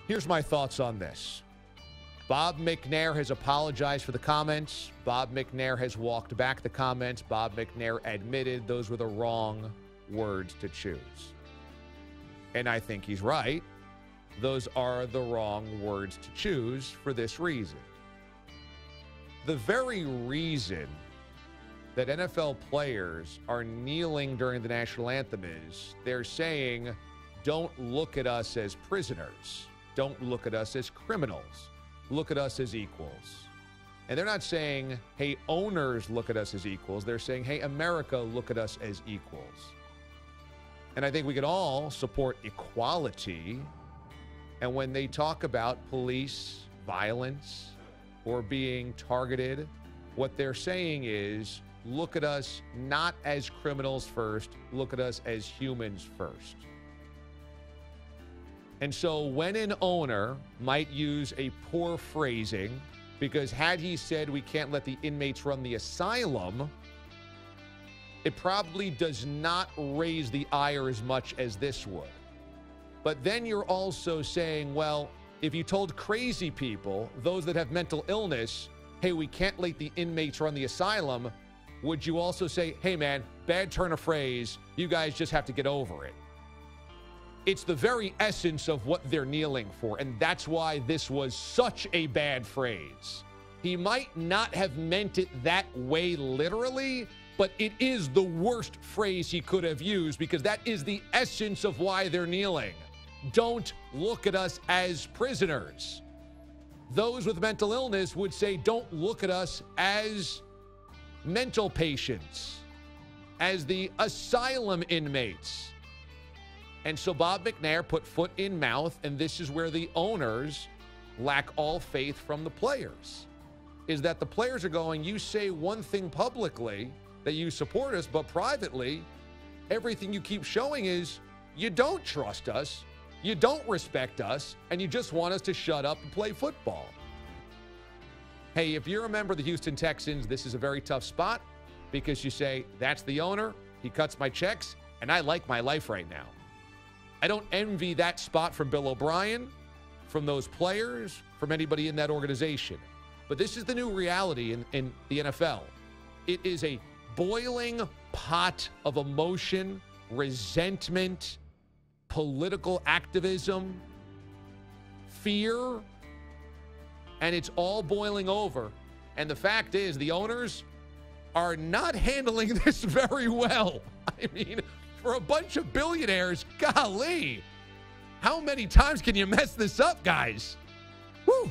Here's my thoughts on this. Bob McNair has apologized for the comments. Bob McNair has walked back the comments. Bob McNair admitted those were the wrong words to choose. And I think he's right. Those are the wrong words to choose for this reason. The very reason that NFL players are kneeling during the national anthem is they're saying, don't look at us as prisoners. Don't look at us as criminals. Look at us as equals. And they're not saying, hey, owners, look at us as equals. They're saying, hey, America, look at us as equals. And I think we can all support equality. And when they talk about police violence or being targeted, what they're saying is, look at us not as criminals first, look at us as humans first. And so when an owner might use a poor phrasing, because had he said we can't let the inmates run the asylum, it probably does not raise the ire as much as this would. But then you're also saying, well, if you told crazy people, those that have mental illness, hey, we can't let the inmates run the asylum, would you also say, hey, man, bad turn of phrase, you guys just have to get over it? It's the very essence of what they're kneeling for, and that's why this was such a bad phrase. He might not have meant it that way literally, but it is the worst phrase he could have used because that is the essence of why they're kneeling. Don't look at us as prisoners. Those with mental illness would say, don't look at us as mental patients, as the asylum inmates. And so Bob McNair put foot in mouth, and this is where the owners lack all faith from the players, is that the players are going, you say one thing publicly that you support us, but privately, everything you keep showing is you don't trust us, you don't respect us, and you just want us to shut up and play football. Hey, if you're a member of the Houston Texans, this is a very tough spot because you say, that's the owner, he cuts my checks, and I like my life right now. I don't envy that spot from Bill O'Brien, from those players, from anybody in that organization. But this is the new reality in the NFL. It is a boiling pot of emotion, resentment, political activism, fear, and it's all boiling over. And the fact is, the owners are not handling this very well. I mean, for a bunch of billionaires, golly, how many times can you mess this up, guys? Whew.